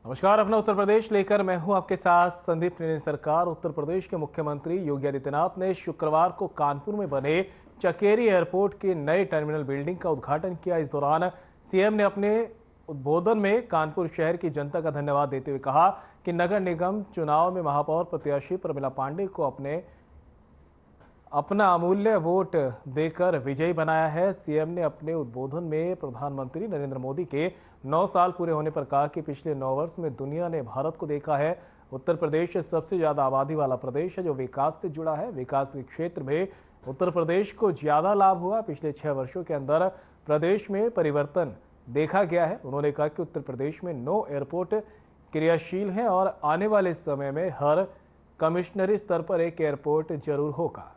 नमस्कार, अपना उत्तर प्रदेश लेकर मैं हूं आपके साथ संदीप निरंजन सरकार। उत्तर प्रदेश के मुख्यमंत्री योगी आदित्यनाथ ने शुक्रवार को कानपुर में बने चकेरी एयरपोर्ट के नए टर्मिनल बिल्डिंग का उद्घाटन किया। इस दौरान सीएम ने अपने उद्बोधन में कानपुर शहर की जनता का धन्यवाद देते हुए कहा कि नगर निगम चुनाव में महापौर प्रत्याशी प्रमिला पांडेय को अपना अमूल्य वोट देकर विजयी बनाया है। सीएम ने अपने उद्बोधन में प्रधानमंत्री नरेंद्र मोदी के 9 साल पूरे होने पर कहा कि पिछले 9 वर्ष में दुनिया ने भारत को देखा है। उत्तर प्रदेश सबसे ज्यादा आबादी वाला प्रदेश है जो विकास से जुड़ा है। विकास के क्षेत्र में उत्तर प्रदेश को ज्यादा लाभ हुआ। पिछले 6 वर्षों के अंदर प्रदेश में परिवर्तन देखा गया है। उन्होंने कहा कि उत्तर प्रदेश में 9 एयरपोर्ट क्रियाशील हैं और आने वाले समय में हर कमिश्नरी स्तर पर एक एयरपोर्ट जरूर होगा।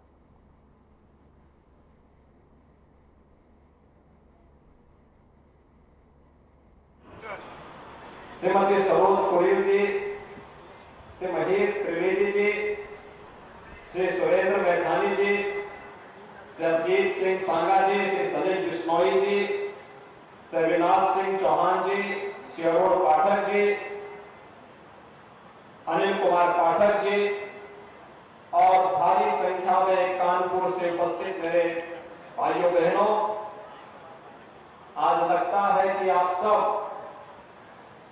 श्रीमती सरोज कोलिल जी, श्री महेश त्रिवेदी जी, श्री सुरेंद्र मैथानी जी, श्री अभिजीत सिंह सांगा जी, श्री सलील बिश्नोई जी, श्री अविनाश सिंह चौहान जी, श्री अरुण पाठक जी, अनिल कुमार पाठक जी और भारी संख्या में कानपुर से उपस्थित मेरे भाइयों बहनों, आज लगता है कि आप सब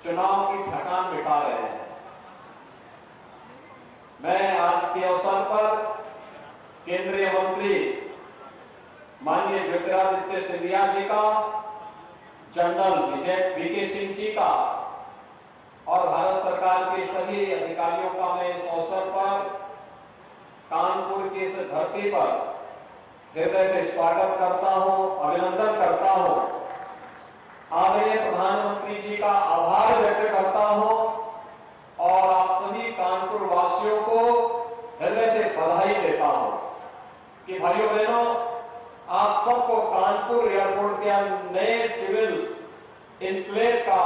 चुनाव की थकान मिटा रहे हैं। मैं आज के अवसर पर केंद्रीय मंत्री माननीय ज्योतिरादित्य सिंधिया जी का, जनरल वीके सिंह जी का और भारत सरकार के सभी अधिकारियों का मैं इस अवसर पर कानपुर की इस धरती पर हृदय से स्वागत करता हूं, अभिनंदन करता हूं। आदरणीय प्रधानमंत्री जी का आभार व्यक्त करता हूं और आप सभी कानपुर वासियों को हृदय से बधाई देता हूं कि भाइयों बहनों, आप सबको कानपुर एयरपोर्ट के नए सिविल इनक्लेव का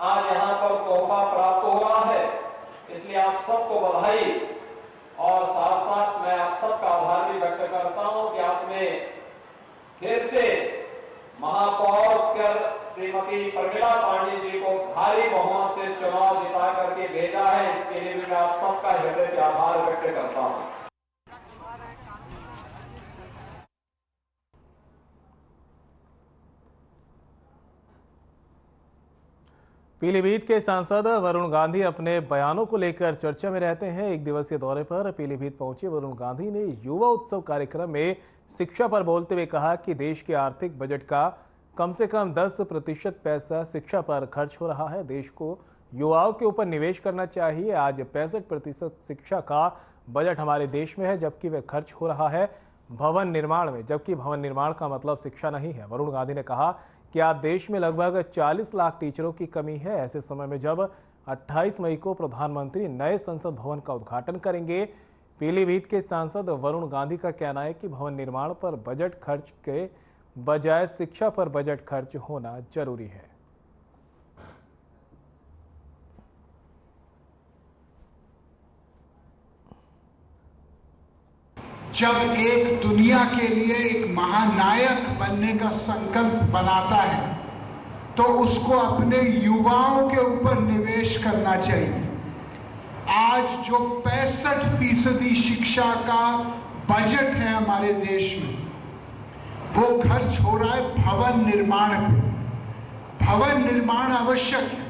आज यहां पर तोहफा प्राप्त हो रहा है। इसलिए आप सबको बधाई और साथ साथ मैं आप सबका आभार भी व्यक्त करता हूं कि आपने फिर से महापौर श्रीमती प्रमिला पांडेय जी को भारी बहुमत से चुनाव जिता करके भेजा है। इसके लिए भी मैं आप सबका हृदय से आभार व्यक्त करता हूं। पीलीभीत के सांसद वरुण गांधी अपने बयानों को लेकर चर्चा में रहते हैं। एक दिवसीय दौरे पर पीलीभीत पहुंचे वरुण गांधी ने युवा उत्सव कार्यक्रम में शिक्षा पर बोलते हुए कहा कि देश के आर्थिक बजट का कम से कम 10% पैसा शिक्षा पर खर्च हो रहा है। देश को युवाओं के ऊपर निवेश करना चाहिए। आज 65% शिक्षा का बजट हमारे देश में है, जबकि वह खर्च हो रहा है भवन निर्माण में, जबकि भवन निर्माण का मतलब शिक्षा नहीं है। वरुण गांधी ने कहा कि आज देश में लगभग 40 लाख टीचरों की कमी है। ऐसे समय में जब 28 मई को प्रधानमंत्री नए संसद भवन का उद्घाटन करेंगे। पीलीभीत के सांसद वरुण गांधी का कहना है कि भवन निर्माण पर बजट खर्च के बजाय शिक्षा पर बजट खर्च होना जरूरी है। जब एक दुनिया के लिए एक महानायक बनने का संकल्प बनाता है तो उसको अपने युवाओं के ऊपर निवेश करना चाहिए। आज जो 65% शिक्षा का बजट है हमारे देश में, वो खर्च हो रहा है भवन निर्माण पे। भवन निर्माण आवश्यक है,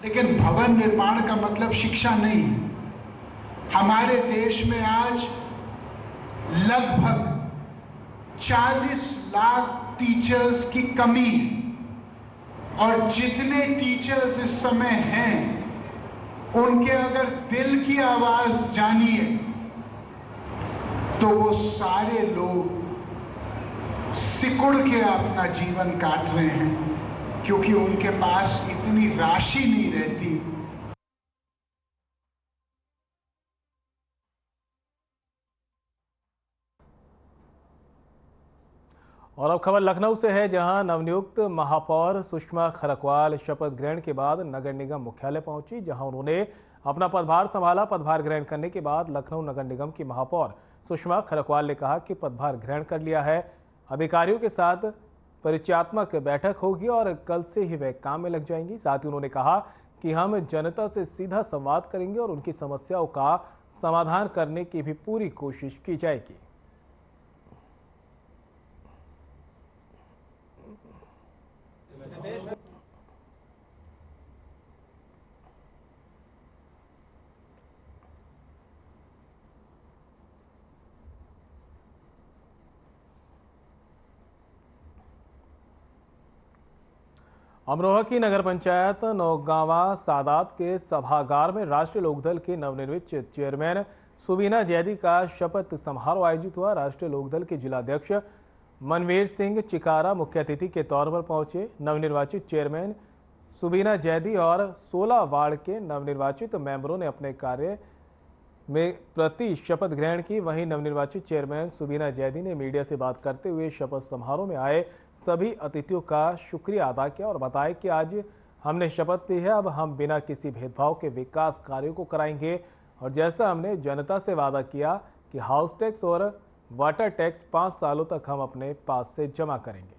लेकिन भवन निर्माण का मतलब शिक्षा नहीं है। हमारे देश में आज लगभग 40 लाख टीचर्स की कमी है और जितने टीचर्स इस समय हैं उनके अगर दिल की आवाज जानिए तो वो सारे लोग सिकुड़ के अपना जीवन काट रहे हैं क्योंकि उनके पास इतनी राशि नहीं रहती। और अब खबर लखनऊ से है, जहां नवनियुक्त महापौर सुषमा खरकवाल शपथ ग्रहण के बाद नगर निगम मुख्यालय पहुंची, जहां उन्होंने अपना पदभार संभाला। पदभार ग्रहण करने के बाद लखनऊ नगर निगम की महापौर सुषमा खरकवाल ने कहा कि पदभार ग्रहण कर लिया है। अधिकारियों के साथ परिचयात्मक बैठक होगी और कल से ही वे काम में लग जाएंगी। साथ ही उन्होंने कहा कि हम जनता से सीधा संवाद करेंगे और उनकी समस्याओं का समाधान करने की भी पूरी कोशिश की जाएगी। अमरोहा की नगर पंचायत नौगांवा सादात के सभागार में राष्ट्रीय लोकदल के नवनिर्वाचित चेयरमैन सुबीना जैदी का शपथ समारोह आयोजित हुआ। राष्ट्रीय लोकदल के जिलाध्यक्ष मनवीर सिंह चिकारा मुख्य अतिथि के तौर पर पहुंचे। नवनिर्वाचित चेयरमैन सुबीना जैदी और 16 वार्ड के नवनिर्वाचित मेंबरों ने अपने कार्य में प्रति शपथ ग्रहण की। वहीं नवनिर्वाचित चेयरमैन सुबीना जैदी ने मीडिया से बात करते हुए शपथ समारोह में आए सभी अतिथियों का शुक्रिया अदा किया और बताया कि आज हमने शपथ ली है, अब हम बिना किसी भेदभाव के विकास कार्यों को कराएंगे और जैसा हमने जनता से वादा किया कि हाउस टैक्स और वाटर टैक्स 5 सालों तक हम अपने पास से जमा करेंगे।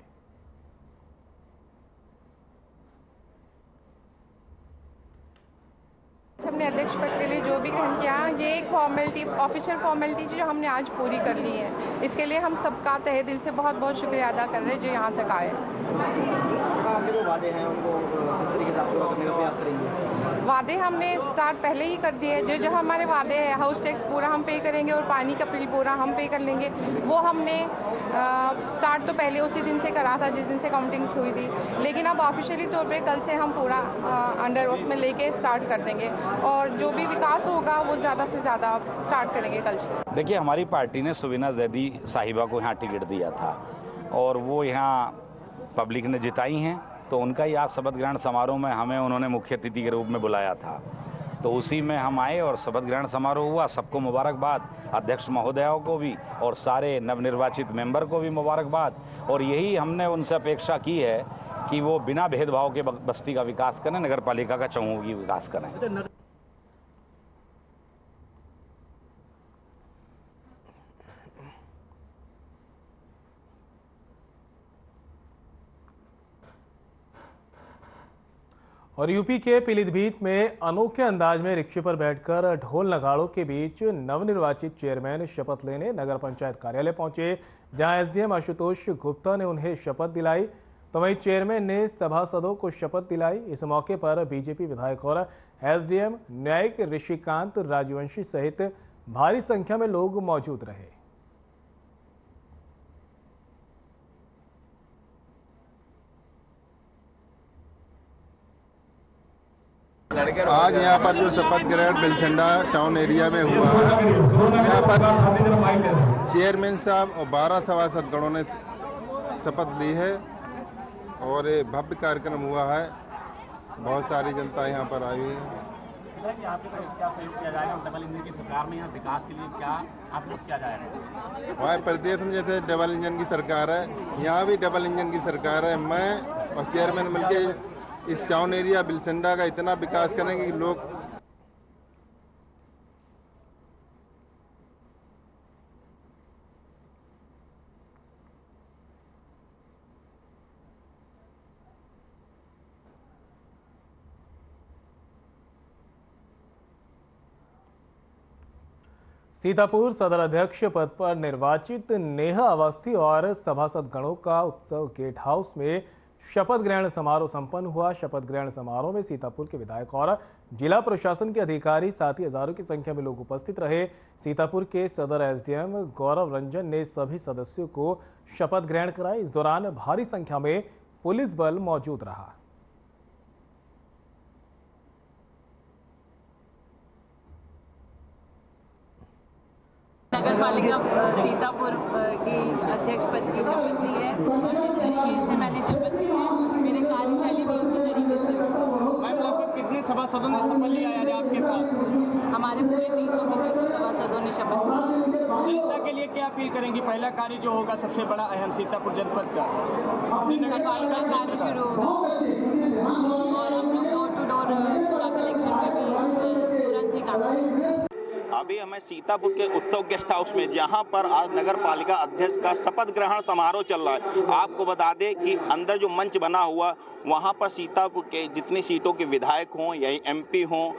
हमने अध्यक्ष पद के लिए जो भी ग्रहण किया, ये एक फॉर्मेलिटी, ऑफिशियल फॉर्मेलिटी जो हमने आज पूरी कर ली है, इसके लिए हम सबका तहे दिल से बहुत बहुत शुक्रिया अदा कर रहे हैं जो यहाँ तक आए। आपके जो वादे हैं उनको किस तरीके से आप पूरा करने का प्रयास करेंगे? वादे हमने स्टार्ट पहले ही कर दिए। जो जो हमारे वादे हैं, हाउस टैक्स पूरा हम पे करेंगे और पानी का बिल पूरा हम पे कर लेंगे, वो हमने स्टार्ट तो पहले उसी दिन से करा था जिस दिन से काउंटिंग्स हुई थी, लेकिन अब ऑफिशियली तौर पे कल से हम पूरा अंडर उसमें लेके स्टार्ट कर देंगे और जो भी विकास होगा वो ज़्यादा से ज़्यादा स्टार्ट करेंगे कल से। देखिए, हमारी पार्टी ने सुबीना जैदी साहिबा को यहाँ टिकट दिया था और वो यहाँ पब्लिक ने जिताई हैं, तो उनका ही आज शपथ ग्रहण समारोह में हमें उन्होंने मुख्य अतिथि के रूप में बुलाया था, तो उसी में हम आए और शपथ ग्रहण समारोह हुआ। सबको मुबारकबाद, अध्यक्ष महोदयों को भी और सारे नवनिर्वाचित मेंबर को भी मुबारकबाद। और यही हमने उनसे अपेक्षा की है कि वो बिना भेदभाव के बस्ती का विकास करें, नगर पालिका का चहुमुखी विकास करें। और यूपी के पीलीभीत में अनोखे अंदाज में रिक्शे पर बैठकर ढोल नगाड़ों के बीच नवनिर्वाचित चेयरमैन शपथ लेने नगर पंचायत कार्यालय पहुंचे, जहां एसडीएम आशुतोष गुप्ता ने उन्हें शपथ दिलाई, तो वहीं चेयरमैन ने सभासदों को शपथ दिलाई। इस मौके पर बीजेपी विधायक और एसडीएम न्यायिक ऋषिकांत राजवंशी सहित भारी संख्या में लोग मौजूद रहे। आज यहाँ पर जो शपथ ग्रहण बिलसंडा टाउन एरिया में हुआ है, यहाँ पर चेयरमैन साहब और 12 सभासद गणों ने शपथ ली है और ये भव्य कार्यक्रम हुआ है। बहुत सारी जनता यहाँ पर आई हुई है। वहाँ प्रदेश में जैसे डबल इंजन की सरकार है, यहाँ भी डबल इंजन की सरकार है। मैं और चेयरमैन मिलकर इस टाउन एरिया बिलसंडा का इतना विकास करेंगे कि लोग सीतापुर सदर अध्यक्ष पद पर निर्वाचित नेहा अवस्थी और सभासद गणों का उत्सव गेट हाउस में शपथ ग्रहण समारोह संपन्न हुआ। शपथ ग्रहण समारोह में सीतापुर के विधायक और जिला प्रशासन के अधिकारी, साथ ही हजारों की संख्या में लोग उपस्थित रहे। सीतापुर के सदर एसडीएम गौरव रंजन ने सभी सदस्यों को शपथ ग्रहण कराई। इस दौरान भारी संख्या में पुलिस बल मौजूद रहा। नगर पालिका सीतापुर की अध्यक्ष पद की शपथ ली है और जिस तरीके से मैंने शपथ ली है, मेरे कार्यशैली भी उसी तरीके से। मैम, लगभग कितने सभासदों ने शपथ लिया है आपके साथ? हमारे पूरे 300 के 300 सभासदों ने शपथ ली। जनता के लिए क्या अपील करेंगी? पहला कार्य जो होगा सबसे बड़ा अहम सीतापुर जनपद का नगर पालिका कार्य शुरू होगा और हम लोग डोर टू डोर कूड़ा कलेक्शन में भी तुरंत ही काम करेंगे। अभी हमें सीतापुर के उत्सव गेस्ट हाउस में, जहां पर आज नगर पालिका अध्यक्ष का शपथ ग्रहण समारोह चल रहा है। आपको बता दें कि अंदर जो मंच बना हुआ, वहां पर सीतापुर के जितनी सीटों के विधायक हों या MP हों,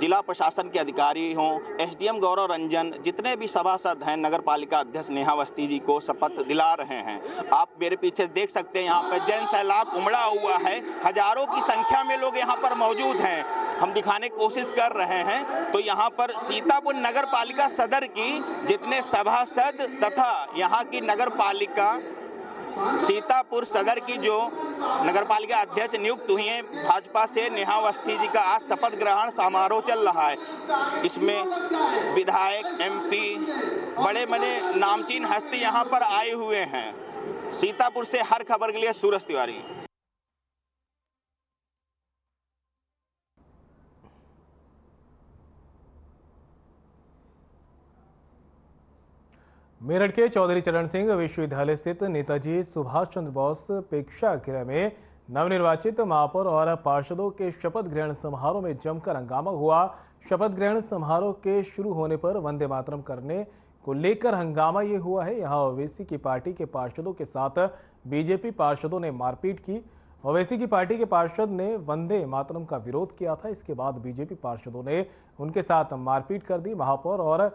जिला प्रशासन के अधिकारी हों, SDM गौरव रंजन, जितने भी सभासद हैं, नगर पालिका अध्यक्ष नेहा अवस्थी जी को शपथ दिला रहे हैं। आप मेरे पीछे देख सकते हैं, यहाँ पर जन सैलाब उमड़ा हुआ है, हजारों की संख्या में लोग यहाँ पर मौजूद हैं। हम दिखाने की कोशिश कर रहे हैं तो यहाँ पर सीतापुर नगर पालिका सदर की जितने सभासद तथा यहाँ की नगर पालिका सीतापुर सदर की जो नगरपालिका अध्यक्ष नियुक्त हुई हैं भाजपा से, नेहा अवस्थी जी का आज शपथ ग्रहण समारोह चल रहा है। इसमें विधायक, MP, बड़े बड़े नामचीन हस्ती यहां पर आए हुए हैं। सीतापुर से हर खबर के लिए सूरज तिवारी। मेरठ के चौधरी चरण सिंह विश्वविद्यालय स्थित नेताजी सुभाष चंद्र बोस प्रेक्षागृह में नवनिर्वाचित महापौर और पार्षदों के शपथ ग्रहण समारोह में जमकर हंगामा हुआ। शपथ ग्रहण समारोह के शुरू होने पर वंदे मातरम करने को लेकर हंगामा ये हुआ है। यहाँ ओवैसी की पार्टी के पार्षदों के साथ बीजेपी पार्षदों ने मारपीट की। ओवैसी की पार्टी के पार्षद ने वंदे मातरम का विरोध किया था। इसके बाद बीजेपी पार्षदों ने उनके साथ मारपीट कर दी। महापौर और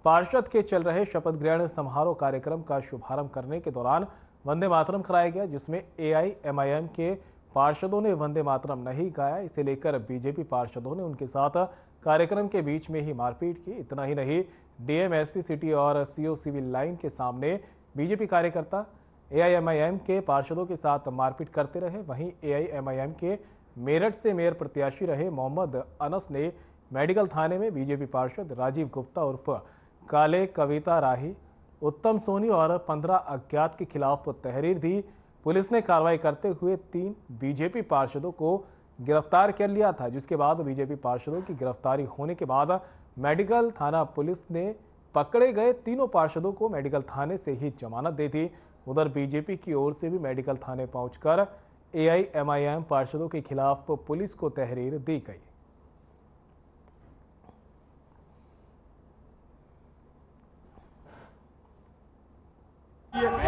पार्षद के चल रहे शपथ ग्रहण समारोह कार्यक्रम का शुभारंभ करने के दौरान वंदे मातरम कराया गया, जिसमें AIMIM के पार्षदों ने वंदे मातरम नहीं गाया। इसे लेकर बीजेपी पार्षदों ने उनके साथ कार्यक्रम के बीच में ही मारपीट की। इतना ही नहीं, DM SP सिटी और CO सिविल लाइन के सामने बीजेपी कार्यकर्ता AIMIM के पार्षदों के साथ मारपीट करते रहे। वहीं AIMIM के मेरठ से मेयर प्रत्याशी रहे मोहम्मद अनस ने मेडिकल थाने में बीजेपी पार्षद राजीव गुप्ता उर्फ काले कविता राही, उत्तम सोनी और 15 अज्ञात के खिलाफ तहरीर दी। पुलिस ने कार्रवाई करते हुए 3 बीजेपी पार्षदों को गिरफ्तार कर लिया था, जिसके बाद बीजेपी पार्षदों की गिरफ्तारी होने के बाद मेडिकल थाना पुलिस ने पकड़े गए तीनों पार्षदों को मेडिकल थाने से ही जमानत दे दी। उधर बीजेपी की ओर से भी मेडिकल थाने पहुंचकर AIMIM पार्षदों के खिलाफ पुलिस को तहरीर दी गई।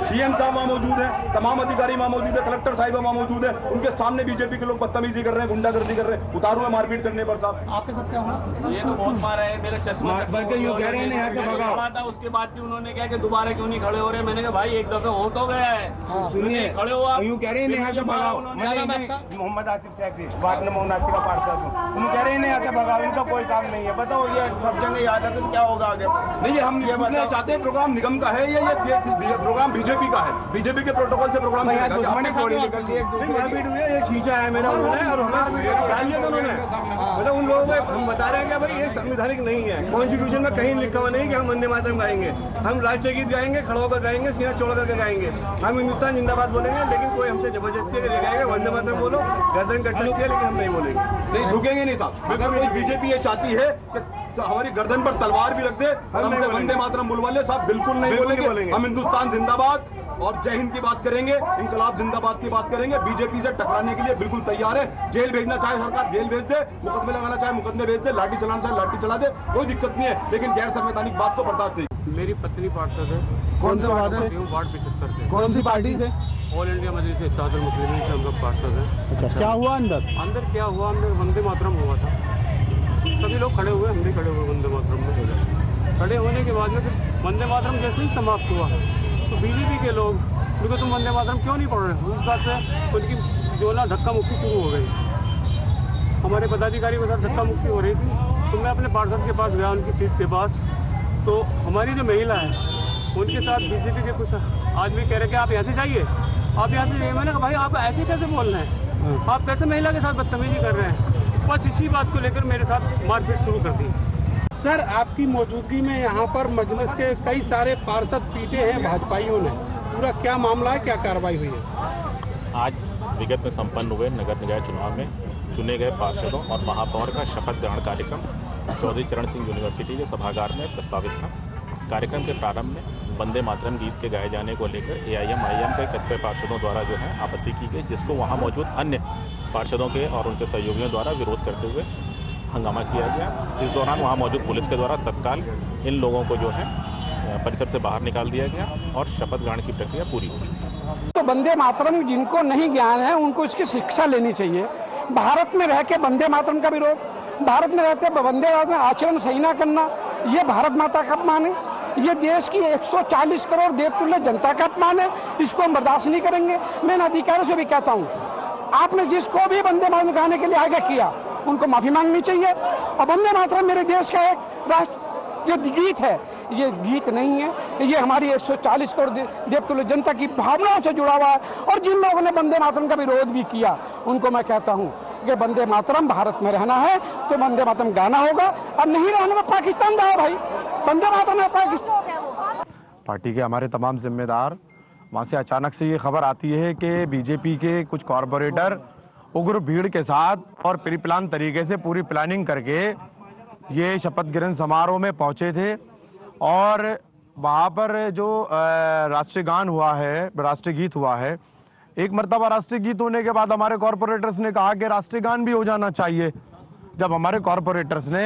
DM साहब वहाँ मौजूद है, तमाम अधिकारी वहाँ मौजूद है, कलेक्टर साहिब वहाँ मौजूद है। उनके सामने बीजेपी के लोग बदतमीजी कर रहे हैं, गुंडागर्दी कर रहे हैं, उतारू है मारपीट करने पर। साहब आपके साथ क्या हुआ? ये तो बहुत मारा है, मेरा चश्मा बल्कि यूं कह रहे हैं यहाँ से भगाओ था। उसके बाद भी उन्होंने कहा कि दोबारा क्यों नहीं खड़े हो रहे। मैंने कहा भाई एक दफे हो तो गया है, सुनिए खड़े हो आप। यूं कह रहे हैं यहाँ से भगाओ। Mohammad Asif secretary ward number 79 का पार्षद हूँ। उन कह रहे हैं यहाँ से भगाओ, इनका कोई काम नहीं है। बताओ ये सब जगह याद है तो क्या होगा आगे? नहीं, हम ये बताना चाहते हैं प्रोग्राम निगम का है या ये प्रोग्राम बीजेपी का है? बीजेपी के प्रोटोकॉल से प्रोग्राम दुश्मनी थोड़ी निकल दी। मारपीट हुई है, एक खींचा है मेरा उन्होंने और हमें डाल दिया था उन्होंने। मतलब उन लोगों को हम बता रहे हैं कि भाई ये संवैधानिक नहीं है। कॉन्स्टिट्यूशन में कहीं लिखा हुआ नहीं कि हम वंदे मातरम गाएंगे। हम राष्ट्रीय गीत गाएंगे, खड़ा होकर गाएंगे, सीना चौड़ करके गाएंगे। हम हिंदुस्तान जिंदाबाद बोलेंगे, लेकिन कोई हमसे जबरदस्ती करके गाएगा वंदे मातरम बोलो, गर्दन कट सकती है, लेकिन हम नहीं बोलेंगे। नहीं झुकेंगे नहीं साहब। अगर कोई बीजेपी ये चाहती है कि हमारी गर्दन पर तलवार भी रख दे, हम वंदे मातरम बुलवा ले, साहब बिल्कुल नहीं बोलेंगे। हम हिंदुस्तान जिंदाबाद और जय हिंद की बात करेंगे, इंकलाब जिंदाबाद की बात करेंगे। बीजेपी से टकराने के लिए बिल्कुल तैयार है। जेल भेजना चाहे सरकार जेल भेज दे, मुकदमे लगाना चाहे मुकदमे भेज दे, लाठी चलाना चाहे लाठी चला दे, कोई दिक्कत नहीं है। लेकिन गैर संवैधानिक बात को बर्दाश्त नहीं। मेरी पत्नी पार्षद है। कौन से वार्ड से? वार्ड 75 से। कौन सी पार्टी से? ऑल इंडिया मजलिस इत्तेहादुल मुस्लिमीन से हम लोग पार्षद हैं। अच्छा, क्या हुआ अंदर? अंदर क्या हुआ, अंदर वंदे मातरम हुआ था। सभी लोग खड़े हुए, हम भी खड़े हुए वंदे मातरम में। खड़े होने के बाद में फिर वंदे मातरम जैसे ही समाप्त हुआ तो बीजेपी के लोग, क्योंकि तुम वंदे मातरम क्यों नहीं पढ़ रहे हो, इस बात पे उनकी जो ना धक्का मुक्की शुरू हो गई। हमारे पदाधिकारी के साथ धक्का मुक्की हो रही थी। तो मैं अपने पार्षद के पास गया, उनकी सीट के पास। तो हमारी जो महिला है उनके साथ बीजेपी के कुछ आदमी कह रहे कि आप यहाँ से जाइए, आप यहाँ से जाइए। मैंने कहा भाई आप ऐसे कैसे बोल रहे हैं, आप कैसे महिला के साथ बदतमीजी कर रहे हैं। बस इसी बात को लेकर मेरे साथ मारपीट शुरू कर दी। सर आपकी मौजूदगी में यहाँ पर मजलिस के कई सारे पार्षद पीटे हैं भाजपाइयों ने, पूरा क्या मामला है, क्या कार्रवाई हुई है? आज विगत में संपन्न हुए नगर निकाय चुनाव में चुने गए पार्षदों और महापौर का शपथ ग्रहण कार्यक्रम चौधरी चरण सिंह यूनिवर्सिटी के सभागार में प्रस्तावित था। कार्यक्रम के प्रारंभ में वंदे मातरम गीत के गाए जाने को लेकर AIMIM के कतिपय पार्षदों द्वारा जो है आपत्ति की गई, जिसको वहाँ मौजूद अन्य पार्षदों के और उनके सहयोगियों द्वारा विरोध करते हुए हंगामा किया गया। इस दौरान वहाँ मौजूद पुलिस के द्वारा तत्काल इन लोगों को जो है परिसर से बाहर निकाल दिया गया और शपथ ग्रहण की प्रक्रिया पूरी हो चुकी। तो वंदे मातरम जिनको नहीं ज्ञान है उनको इसकी शिक्षा लेनी चाहिए। भारत में रह के वंदे मातरम का विरोध, भारत में रहते वंदे मातरम आचरण सही ना करना, ये भारत माता का अपमान है, ये देश की 140 करोड़ देवतुल्य जनता का अपमान है। इसको हम बर्दाश्त नहीं करेंगे। मैं इन अधिकारियों से भी कहता हूँ, आपने जिसको भी वंदे मातरम गाने के लिए आगे किया उनको माफी मांगनी चाहिए। और वंदे मातरम मेरे देश का एक राष्ट्र जो गीत है, ये गीत नहीं है, ये हमारी 140 करोड़ देवतुल्य जनता की भावनाओं से जुड़ा हुआ है। और जिन लोगों ने वंदे मातरम का विरोध भी किया उनको मैं कहता हूँ कि वंदे मातरम भारत में रहना है तो वंदे मातरम गाना होगा, और नहीं रहने में पाकिस्तान जाओ भाई। वंदे मातरम है पाकिस्तान। पार्टी के हमारे तमाम जिम्मेदार, वहाँ से अचानक से ये खबर आती है कि बीजेपी के कुछ कॉरपोरेटर उग्र भीड़ के साथ और प्री प्लान तरीके से पूरी प्लानिंग करके ये शपथ ग्रहण समारोह में पहुंचे थे। और वहाँ पर जो राष्ट्रीय गान हुआ है, राष्ट्रीय गीत हुआ है, एक मर्तबा राष्ट्रीय गीत होने के बाद हमारे कॉरपोरेटर्स ने कहा कि राष्ट्रीय गान भी हो जाना चाहिए। जब हमारे कॉरपोरेटर्स ने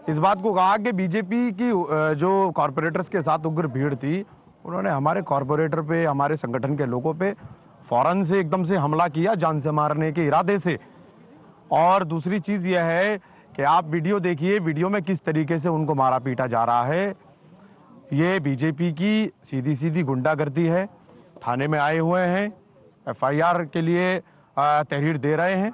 इस बात को कहा कि बीजेपी की जो कॉरपोरेटर्स के साथ उग्र भीड़ थी, उन्होंने हमारे कॉरपोरेटर पे, हमारे संगठन के लोगों पे फौरन से एकदम से हमला किया, जान से मारने के इरादे से। और दूसरी चीज़ यह है कि आप वीडियो देखिए, वीडियो में किस तरीके से उनको मारा पीटा जा रहा है। ये बीजेपी की सीधी सीधी गुंडागर्दी है। थाने में आए हुए हैं, एफआईआर के लिए तहरीर दे रहे हैं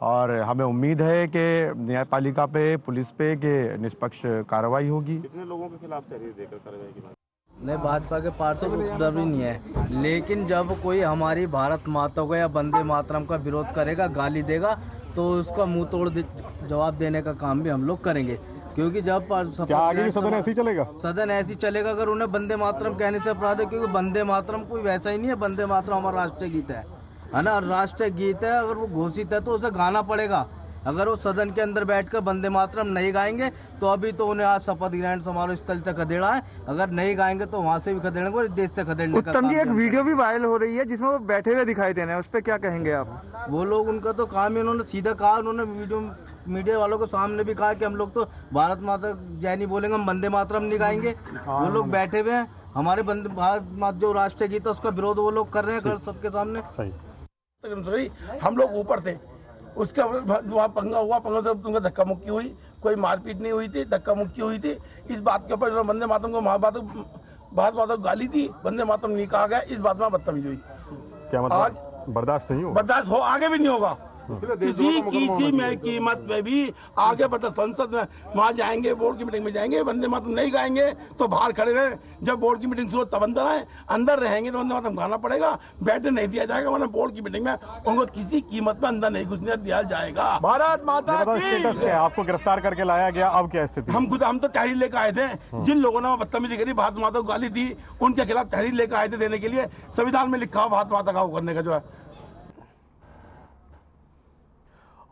और हमें उम्मीद है कि न्यायपालिका पे, पुलिस पे के निष्पक्ष कार्रवाई होगी। कितने लोगों के खिलाफ तहरीर देकर कार्रवाई की बात? नहीं, भाजपा के पार्षद उपद्रव भी नहीं है, लेकिन जब कोई हमारी भारत माता को या वंदे मातरम का विरोध करेगा, गाली देगा, तो उसका मुंह तोड़ जवाब देने का काम भी हम लोग करेंगे। क्योंकि जब क्या आगे भी सदन ऐसे ही चलेगा? सदन ऐसे ही चलेगा अगर उन्हें वंदे मातरम कहने से अपराध है। क्योंकि वंदे मातरम कोई वैसा ही नहीं है। वंदे मातरम हमारा राष्ट्रीय गीत है ना, राष्ट्रीय गीत है। अगर वो घोषित है तो उसे गाना पड़ेगा। अगर वो सदन के अंदर बैठकर वंदे मातरम नहीं गाएंगे तो अभी तो उन्हें आज शपथ ग्रहण समारोह स्थल से खदेड़ा है, अगर नहीं गाएंगे तो वहाँ से भी खदेड़ेंगे और देश से खदेड़ने का काम। उत्तम जी, एक वीडियो भी वायरल हो रही है जिसमें वो बैठे हुए दिखाई दे रहे हैं, उस पर क्या कहेंगे आप? वो लोग, उनका तो काम है, उन्होंने सीधा कहा, उन्होंने वीडियो मीडिया वालों के सामने भी कहा कि हम लोग तो भारत माता जय नहीं बोलेंगे, हम वंदे मातरम नहीं गाएंगे। वो लोग बैठे हुए हैं, हमारे भारत माता जो राष्ट्रीय गीत है उसका विरोध वो लोग कर रहे हैं सबके सामने। हम लोग ऊपर थे, उसका वहाँ पंगा हुआ, पंगा से उनका धक्का मुक्की हुई, कोई मारपीट नहीं हुई थी, धक्का मुक्की हुई थी। इस बात के ऊपर वंदे मातरम को भारत माता को गाली दी, वंदे मातरम नहीं कहा गया, इस बात में बदतमीजी हुई। क्या मतलब? आज बर्दाश्त नहीं होगा? बर्दाश्त हो, आगे भी नहीं होगा। किसी में कीमत पे भी आगे बढ़ता संसद में वहाँ जाएंगे, बोर्ड की मीटिंग में जाएंगे, वंदे मातरम नहीं गाएंगे तो बाहर खड़े रहे। जब बोर्ड की मीटिंग शुरू तब अंदर आए, अंदर रहेंगे तो वंदे मातरम गाना पड़ेगा, बैठने नहीं दिया जाएगा। वरना बोर्ड की मीटिंग में उनको किसी कीमत में अंदर नहीं घुसने दिया जाएगा। भारत माता की। आपको गिरफ्तार करके लाया गया, अब क्या स्थिति? हम तो तहरीर लेकर आए थे। जिन लोगों ने बदतमीजी करी, भारत माता को गाली दी, उनके खिलाफ तहरीर लेकर आए थे देने के लिए। संविधान में लिखा हुआ भारत माता का करने का जो है।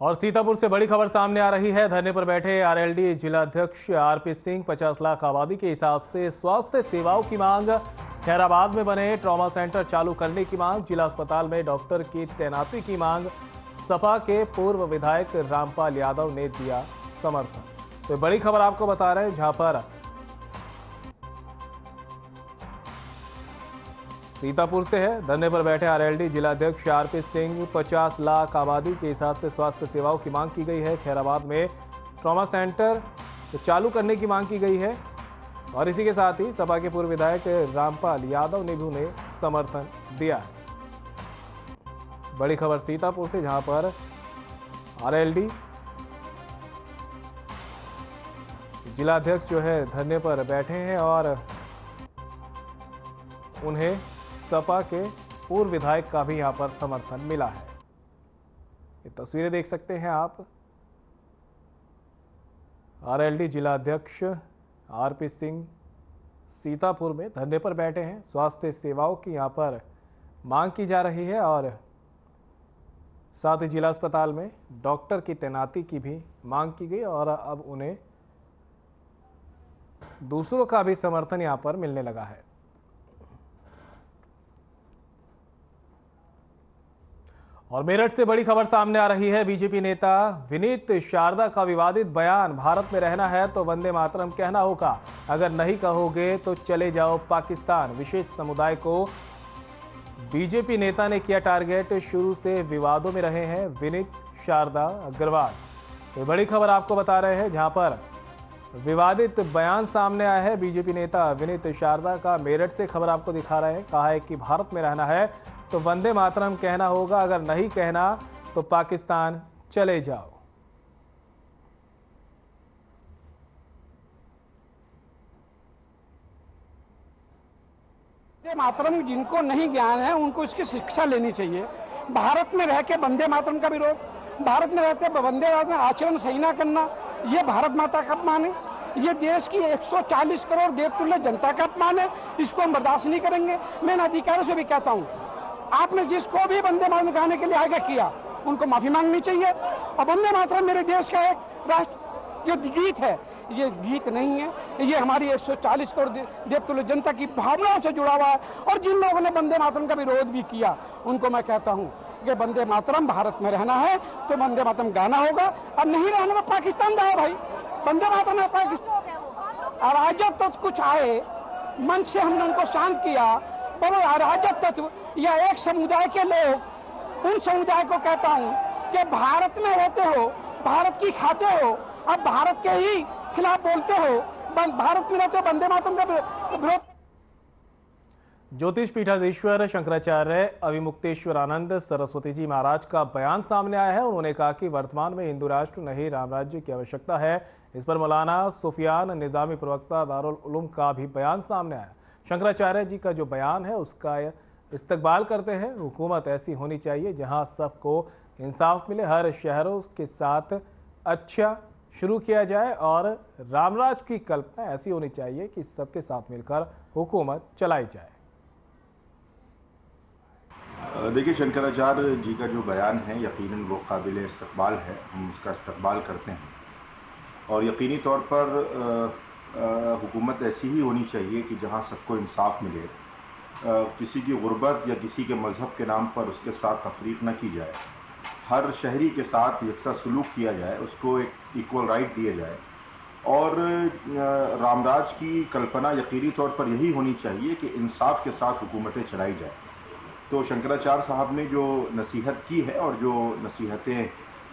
और सीतापुर से बड़ी खबर सामने आ रही है। धरने पर बैठे आरएलडी जिला अध्यक्ष आरपी सिंह 50 लाख आबादी के हिसाब से स्वास्थ्य सेवाओं की मांग, खैराबाद में बने ट्रॉमा सेंटर चालू करने की मांग, जिला अस्पताल में डॉक्टर की तैनाती की मांग, सपा के पूर्व विधायक रामपाल यादव ने दिया समर्थन। तो बड़ी खबर आपको बता रहे हैं, जहां पर सीतापुर से है। धरने पर बैठे आरएलडी जिला अध्यक्ष आरपी सिंह 50 लाख आबादी के हिसाब से स्वास्थ्य सेवाओं की मांग की गई है। खैराबाद में ट्रॉमा सेंटर चालू करने की मांग की गई है और इसी के साथ ही सपा के पूर्व विधायक रामपाल यादव ने भी उन्हें समर्थन दिया है। बड़ी खबर सीतापुर से, जहां पर आरएलडी जिला अध्यक्ष जो है धरने पर बैठे हैं और उन्हें सपा के पूर्व विधायक का भी यहां पर समर्थन मिला है। ये तस्वीरें देख सकते हैं आप। आरएलडी जिला अध्यक्ष आरपी सिंह सीतापुर में धरने पर बैठे हैं। स्वास्थ्य सेवाओं की यहां पर मांग की जा रही है और साथ ही जिला अस्पताल में डॉक्टर की तैनाती की भी मांग की गई और अब उन्हें दूसरों का भी समर्थन यहां पर मिलने लगा है। और मेरठ से बड़ी खबर सामने आ रही है। बीजेपी नेता विनीत शारदा का विवादित बयान, भारत में रहना है तो वंदे मातरम कहना होगा, अगर नहीं कहोगे तो चले जाओ पाकिस्तान। विशेष समुदाय को बीजेपी नेता ने किया टारगेट। शुरू से विवादों में रहे हैं विनीत शारदा अग्रवाल। तो बड़ी खबर आपको बता रहे हैं, जहां पर विवादित बयान सामने आया है बीजेपी नेता विनीत शारदा का। मेरठ से खबर आपको दिखा रहे हैं। कहा है कि भारत में रहना है तो वंदे मातरम कहना होगा, अगर नहीं कहना तो पाकिस्तान चले जाओ। वंदे मातरम जिनको नहीं ज्ञान है उनको इसकी शिक्षा लेनी चाहिए। भारत में रह के वंदे मातरम का विरोध, भारत में रहते वंदे मातरम आचरण सही ना करना, ये भारत माता का अपमान है। ये देश की 140 करोड़ देवतुल्य जनता का अपमान है। इसको हम बर्दाश्त नहीं करेंगे। मैं इन अधिकारियों से भी कहता हूँ, आपने जिसको भी वंदे मातरम गाने के लिए आगे किया उनको माफी मांगनी चाहिए। और वंदे मातरम मेरे देश का एक राष्ट्र जो गीत है, ये गीत नहीं है, ये हमारी 140 करोड़ देवतुल्य जनता की भावनाओं से जुड़ा हुआ है। और जिन लोगों ने वंदे मातरम का विरोध भी किया उनको मैं कहता हूँ कि वंदे मातरम भारत में रहना है तो वंदे मातरम गाना होगा, और नहीं रहना तो पाकिस्तान जाओ भाई। वंदे मातरम है पाकिस्तान। अराजक तो कुछ आए, मन से हमने उनको शांत किया, पर अराजक तत्व या एक समुदाय के लोग, उन समुदाय को कहता हूँ कि भारत में रहते हो, भारत की खाते हो, अब भारत के ही खिलाफ बोलते हो, भारत में रहते हो, वंदे मातरम का विरोध। ज्योतिष पीठाधीश्वर शंकराचार्य अविमुक्तेश्वरानंद सरस्वती जी महाराज का बयान सामने आया है। उन्होंने कहा कि वर्तमान में हिंदू राष्ट्र नहीं राम राज्य की आवश्यकता है। इस पर मौलाना सुफियान निजामी प्रवक्ता दारुल उलूम का भी बयान सामने आया। शंकराचार्य जी का जो बयान है उसका इस्तकबाल करते हैं। हुकूमत ऐसी होनी चाहिए जहां सबको इंसाफ मिले, हर शहरों के साथ अच्छा शुरू किया जाए, और रामराज की कल्पना ऐसी होनी चाहिए कि सबके साथ मिलकर हुकूमत चलाई जाए। देखिए, शंकराचार्य जी का जो बयान है यकीनन वो काबिल इस्तकबाल है, हम उसका इस्तकबाल करते हैं। और यकीनी तौर पर हुकूमत ऐसी ही होनी चाहिए कि जहां सबको इंसाफ मिले, किसी की गुर्बत या किसी के मज़हब के नाम पर उसके साथ तफरीक न की जाए, हर शहरी के साथ यकसा सलूक किया जाए, उसको एक इक्वल राइट दिए जाए। और रामराज की कल्पना यकीनी तौर पर यही होनी चाहिए कि इंसाफ के साथ हुकूमतें चलाई जाए। तो शंकराचार्य साहब ने जो नसीहत की है और जो नसीहतें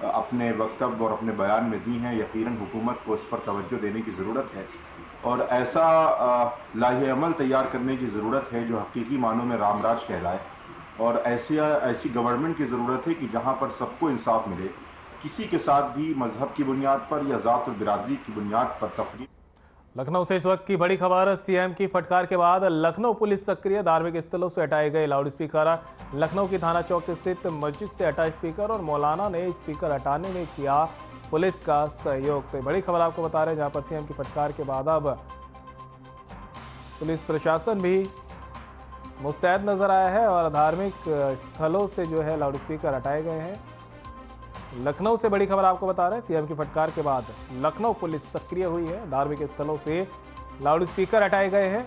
अपने वक्तव्य और अपने बयान में दी हैं, यकीनन हुकूमत को उस पर तवज्जो देने की ज़रूरत है और ऐसा लाहे अमल तैयार करने की ज़रूरत है जो हकीकी मानों में रामराज कहलाए। और ऐसी गवर्नमेंट की ज़रूरत है कि जहाँ पर सबको इंसाफ मिले, किसी के साथ भी मजहब की बुनियाद पर या ज़ात और बिरादरी की बुनियाद पर तफरीक। लखनऊ से इस वक्त की बड़ी खबर, सीएम की फटकार के बाद लखनऊ पुलिस सक्रिय, धार्मिक स्थलों से हटाए गए लाउड स्पीकर। लखनऊ की थाना चौक स्थित मस्जिद से हटा स्पीकर और मौलाना ने स्पीकर हटाने में किया पुलिस का सहयोग। तो बड़ी खबर आपको बता रहे हैं, जहां पर सीएम की फटकार के बाद अब पुलिस प्रशासन भी मुस्तैद नजर आया है और धार्मिक स्थलों से जो है लाउड स्पीकर हटाए गए हैं। लखनऊ से बड़ी खबर आपको बता रहे हैं, सीएम की फटकार के बाद लखनऊ पुलिस सक्रिय हुई है, धार्मिक स्थलों से लाउड स्पीकर हटाए गए हैं।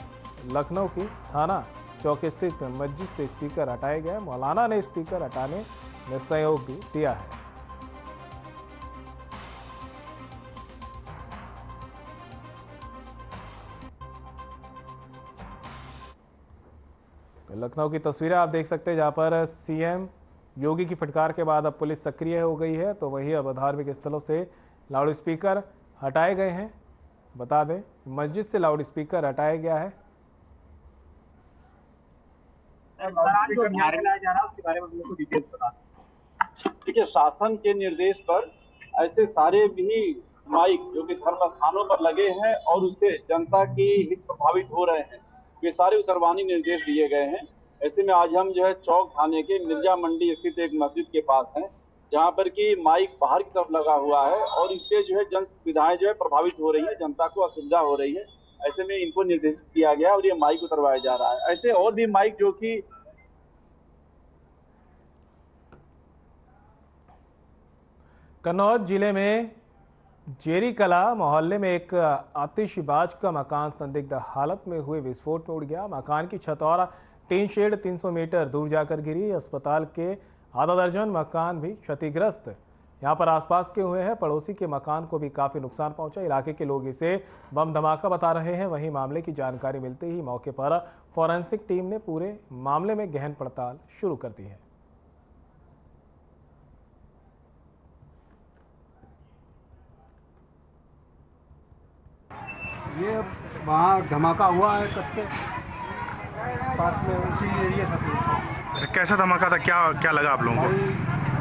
लखनऊ की थाना चौक स्थित मस्जिद से स्पीकर हटाए गए, मौलाना ने स्पीकर हटाने में सहयोग भी दिया है। तो लखनऊ की तस्वीरें आप देख सकते हैं, जहां पर सीएम योगी की फटकार के बाद अब पुलिस सक्रिय हो गई है। तो वही अब धार्मिक स्थलों से लाउड स्पीकर हटाए गए हैं। बता दें, मस्जिद से लाउड स्पीकर हटाया गया है। देखिए, शासन के निर्देश पर ऐसे सारे भी माइक जो कि धर्म स्थानों पर लगे हैं और उससे जनता की हित प्रभावित हो रहे हैं, ये सारे उतरवानी निर्देश दिए गए हैं। ऐसे में आज हम जो है चौक थाने के मिर्जा मंडी स्थित एक मस्जिद के पास हैं, जहां पर कि माइक बाहर की तरफ लगा हुआ है और इससे जो है जन सुविधाएं जो है प्रभावित हो रही है, जनता को असुविधा हो रही है। ऐसे में इनको निर्देशित किया गया और ये माइक उतरवाया जा रहा है। ऐसे और भी माइक जो कि कन्नौज जिले में जेरी कला मोहल्ले में एक आतिशबाज का मकान संदिग्ध हालत में हुए विस्फोट में उड़ गया। मकान की छत और टीन शेड 300 मीटर दूर जाकर गिरी। अस्पताल के आधा दर्जन मकान भी क्षतिग्रस्त यहाँ पर आसपास के हुए हैं। पड़ोसी के मकान को भी काफी नुकसान पहुंचा। इलाके के लोग इसे बम धमाका बता रहे हैं। वहीं मामले की जानकारी मिलते ही मौके पर फॉरेंसिक टीम ने पूरे मामले में गहन पड़ताल शुरू कर दी है। ये वहाँ धमाका हुआ है कस के पास में, उसी एरिया से। कैसा धमाका था, क्या क्या लगा आप लोगों को?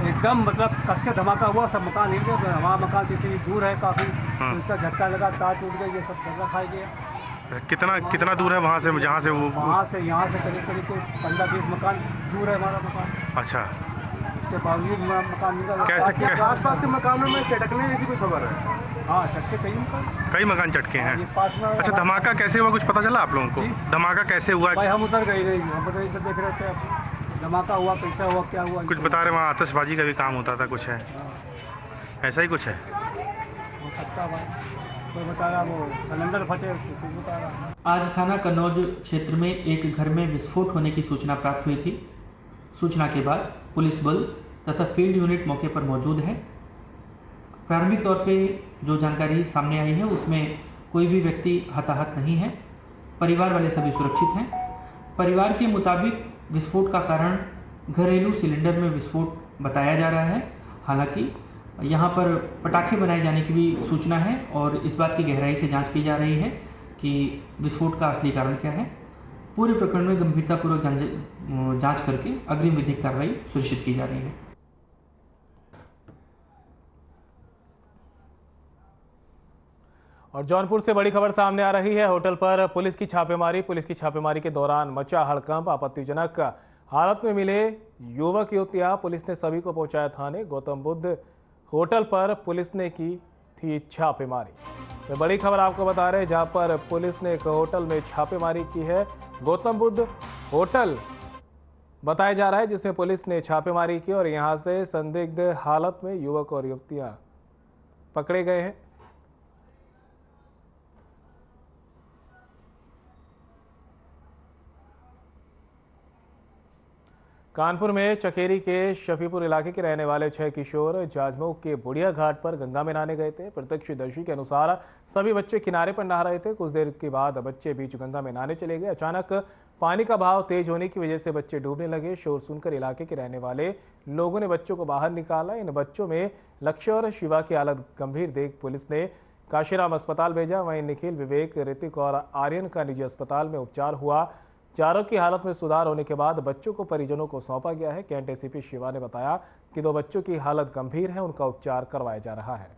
एकदम मतलब कस के धमाका हुआ, सब मकान हिल गए। हमारा मकान इतनी दूर है काफी, तो इसका झटका लगा, तार टूट गए, ये सब झटका खाई गया। कितना दूर है वहाँ से, जहाँ से वो? वहाँ से यहाँ से करीब 15-20 मकान दूर है हमारा मकान। अच्छा, इसके बावजूद मकान कैसे आसपास के मकानों में चटकने जैसी कोई खबर है? हाँ, चटके कई मकान चटके हैं। अच्छा, धमाका कैसे हुआ, कुछ पता चला आप लोगों को? धमाका कैसे हुआ? भाई हम उतर गए नहीं, हम तो इधर देख रहे थे धमाका हुआ, कैसा हुआ, क्या हुआ। कुछ बता रहे वहाँ आतिशबाजी का भी काम होता था, कुछ है ऐसा ही कुछ है? हो सकता है भाई, कोई बता रहा वो सिलेंडर फटे, कुछ बता रहा। आज थाना कन्नौज क्षेत्र में एक घर में विस्फोट होने की सूचना प्राप्त हुई थी। सूचना के बाद पुलिस बल तथा फील्ड यूनिट मौके पर मौजूद है। प्रारंभिक तौर पे जो जानकारी सामने आई है उसमें कोई भी व्यक्ति हताहत नहीं है। परिवार वाले सभी सुरक्षित हैं। परिवार के मुताबिक विस्फोट का कारण घरेलू सिलेंडर में विस्फोट बताया जा रहा है। हालांकि यहाँ पर पटाखे बनाए जाने की भी सूचना है और इस बात की गहराई से जांच की जा रही है कि विस्फोट का असली कारण क्या है। पूरे प्रकरण में गंभीरतापूर्वक जांच करके अग्रिम विधिक कार्रवाई सुनिश्चित की जा रही है। और जौनपुर से बड़ी खबर सामने आ रही है। होटल पर पुलिस की छापेमारी के दौरान मचा हड़कंप। आपत्तिजनक हालत में मिले युवक युवतियां, पुलिस ने सभी को पहुंचाया थाने। गौतम बुद्ध होटल पर पुलिस ने की थी छापेमारी। तो बड़ी खबर आपको बता रहे हैं, जहां पर पुलिस ने एक होटल में छापेमारी की है। गौतम बुद्ध होटल बताया जा रहा है जिसमें पुलिस ने छापेमारी की और यहां से संदिग्ध हालत में युवक और युवतियां पकड़े गए हैं। कानपुर में चकेरी के शफीपुर इलाके के रहने वाले 6 किशोर जाजमऊ के बुढ़िया घाट पर गंगा में नहाने गए थे। प्रत्यक्षदर्शी के अनुसार सभी बच्चे किनारे पर नहा रहे थे। कुछ देर के बाद बच्चे बीच गंगा में नहाने चले गए। अचानक पानी का बहाव तेज होने की वजह से बच्चे डूबने लगे। शोर सुनकर इलाके के रहने वाले लोगों ने बच्चों को बाहर निकाला। इन बच्चों में लक्ष्य और शिवा की हालत गंभीर देख पुलिस ने काशीराम अस्पताल भेजा। वहीं निखिल, विवेक, ऋतिक और आर्यन का निजी अस्पताल में उपचार हुआ। चारों की हालत में सुधार होने के बाद बच्चों को परिजनों को सौंपा गया है। कैंट एसीपी शिवा ने बताया कि 2 बच्चों की हालत गंभीर है, उनका उपचार करवाया जा रहा है।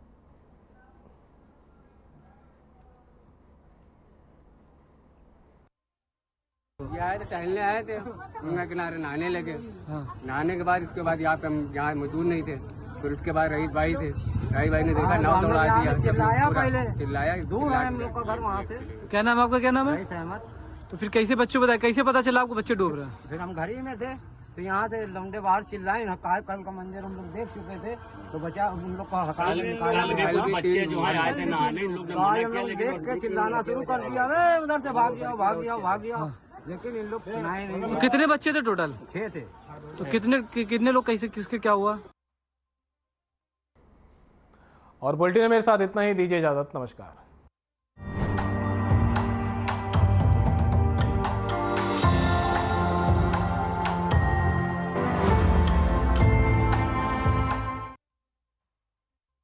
ये आए थे, टहलने आए थे, गंगा किनारे नहाने लगे। नहाने के बाद इसके बाद यहाँ पे हम यहाँ मौजूद नहीं थे। फिर उसके बाद रईस भाई थे, रईस भाई ने देखा, नाव दौड़ा दिया, चिल्लाया। दूर है हम लोग का घर वहाँ से। क्या नाम आपका, क्या नाम है? तो फिर कैसे बच्चों बताया, कैसे पता चला आपको बच्चे डूब रहे हैं? फिर हम घर ही में थे, तो यहाँ से लौंडे बाहर चिल्लाए ना, कल का मंजर हम लोग देख चुके थे, तो बच्चा उन लोग का हकाल बच्चे जो है आए थे नहाने, हम लोग देख के चिल्लाना शुरू कर दिया, उधर से भाग गया भाग गया भाग गया, लेकिन इन लोग सुनाए नहीं। तो कितने बच्चे थे टोटल? 6 थे। तो कितने लोग कैसे, किसके क्या हुआ? और बुलेटिन में मेरे साथ इतना ही, दीजिए इजाजत, नमस्कार।